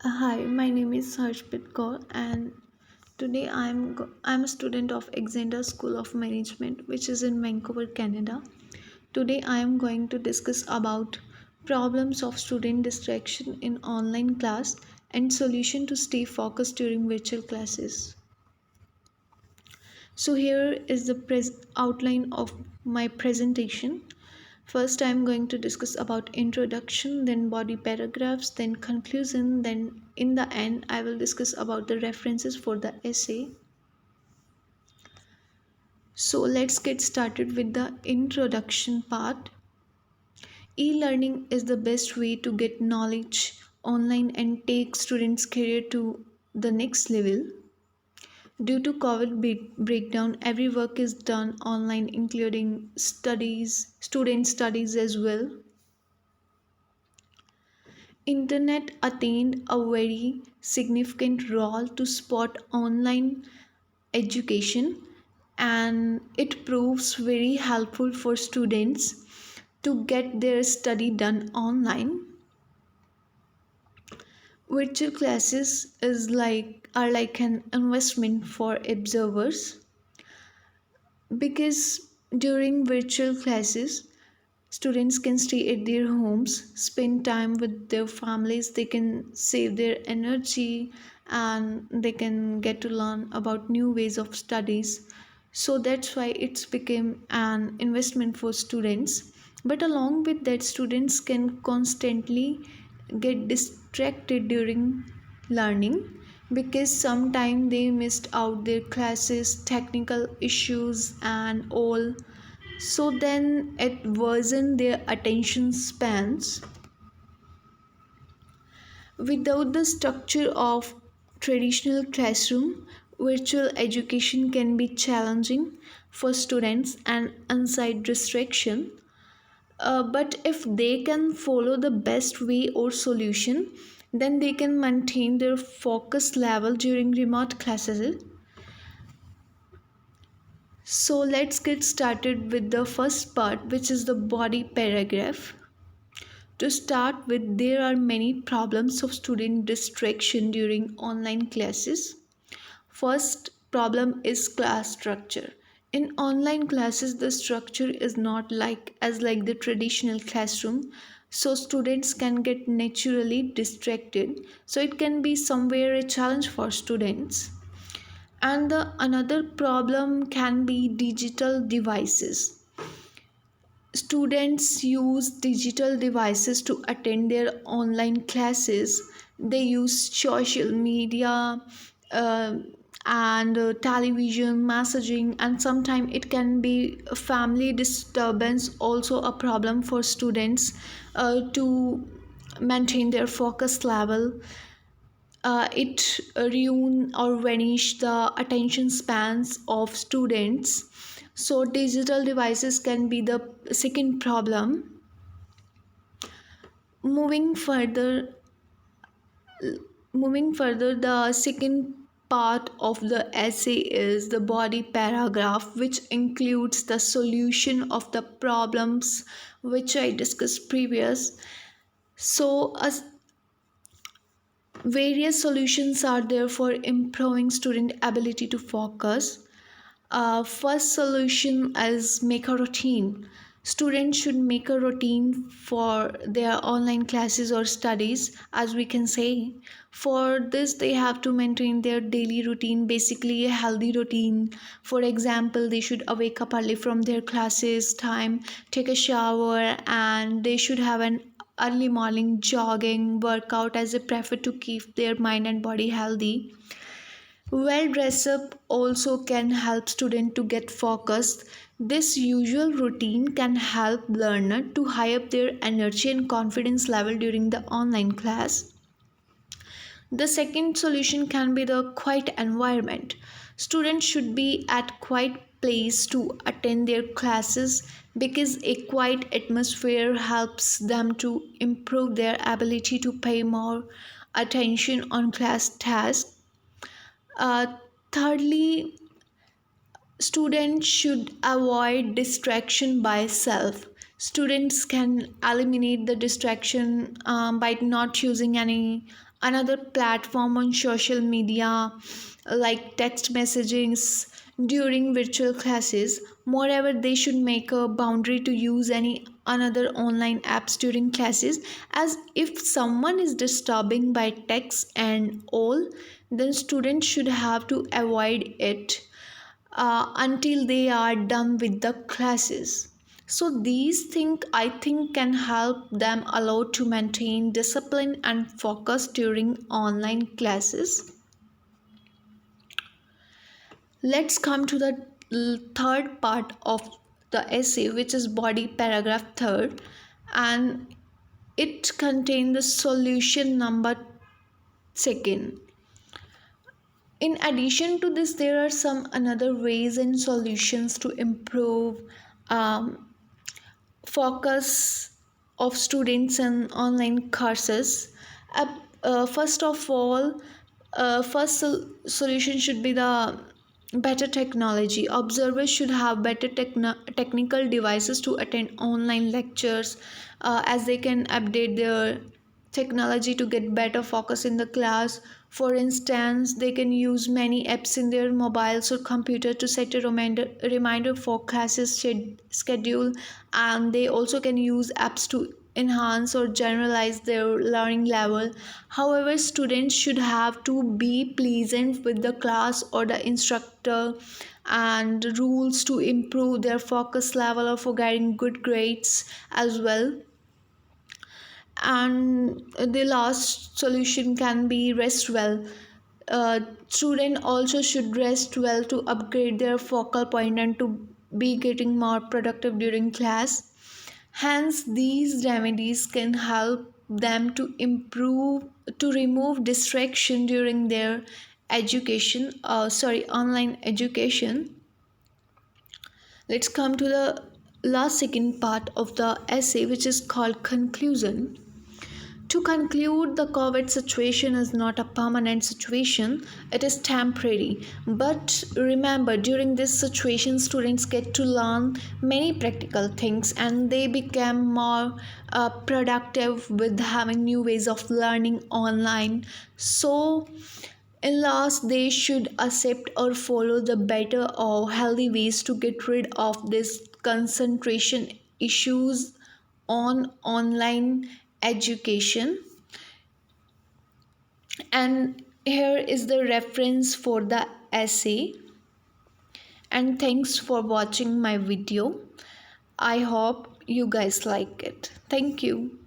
Hi, my name is Harshpit Kaur, and today I'm a student of Exeter School of Management, which is in Vancouver, Canada. Today I am going to discuss about problems of student distraction in online class and solution to stay focused during virtual classes. So here is the outline of my presentation. First, I am going to discuss about introduction, then body paragraphs, then conclusion, then in the end, I will discuss about the references for the essay. So let's get started with the introduction part. E-learning is the best way to get knowledge online and take students' career to the next level. Due to COVID breakdown, every work is done online, including student studies as well. Internet attained a very significant role to support online education, and it proves very helpful for students to get their study done online. Virtual classes are like an investment for observers because during virtual classes students can stay at their homes, spend time with their families, they can save their energy, and they can get to learn about new ways of studies. So that's why it's become an investment for students. But along with that, students can constantly get distracted during learning because sometimes they missed out their classes, technical issues and all, so then it wasn't their attention spans. Without the structure of traditional classroom, virtual education can be challenging for students and inside distraction. But if they can follow the best way or solution, then they can maintain their focus level during remote classes. So let's get started with the first part, which is the body paragraph. To start with, there are many problems of student distraction during online classes. First problem is class structure. In online classes, the structure is not like the traditional classroom, so students can get naturally distracted. So it can be somewhere a challenge for students. And the another problem can be digital devices. Students use digital devices to attend their online classes. They use social media uh, and television messaging, and sometimes it can be a family disturbance, also a problem for students to maintain their focus level. It ruin or vanish the attention spans of students. So digital devices can be the second problem. Moving further moving further the second part of the essay is the body paragraph, which includes the solution of the problems which I discussed previous. So various solutions are there for improving student ability to focus. First solution is make a routine. Students should make a routine for their online classes or studies, as we can say. For this, they have to maintain their daily routine, basically a healthy routine. For example, they should wake up early from their classes time, take a shower, and they should have an early morning jogging workout as they prefer to keep their mind and body healthy. Well dress up also can help student to get focused. This usual routine can help learner to high up their energy and confidence level during the online class. The second solution can be the quiet environment. Students should be at quiet place to attend their classes because a quiet atmosphere helps them to improve their ability to pay more attention on class tasks. uh, Thirdly, students should avoid distraction by self. Students can eliminate the distraction by not using any another platform on social media like text messages during virtual classes. Moreover, they should make a boundary to use any another online apps during classes, as if someone is disturbing by text and all, then students should have to avoid it until they are done with the classes. So these things I think can help them allow to maintain discipline and focus during online classes. Let's come to the third part of the essay, which is body paragraph third, and it contains the solution number second. In addition to this, there are some another ways and solutions to improve um, focus of students in online courses. First of all, solution should be the better technology. Observers should have better technical devices to attend online lectures, as they can update their technology to get better focus in the class. For instance, they can use many apps in their mobiles or computer to set a reminder for classes schedule, and they also can use apps to enhance or generalize their learning level. However, students should have to be pleasant with the class or the instructor, and rules to improve their focus level or for getting good grades as well. And the last solution can be rest well. Student also should rest well to upgrade their focal point and to be getting more productive during class. Hence these remedies can help them to improve, to remove distraction during their education, online education. Let's come to the last second part of the essay, which is called conclusion. To conclude, the COVID situation is not a permanent situation, it is temporary. But remember, during this situation, students get to learn many practical things and they become more productive with having new ways of learning online. So, in last, they should accept or follow the better or healthy ways to get rid of this concentration issues on online education. And here is the reference for the essay. And thanks for watching my video. I hope you guys like it. Thank you.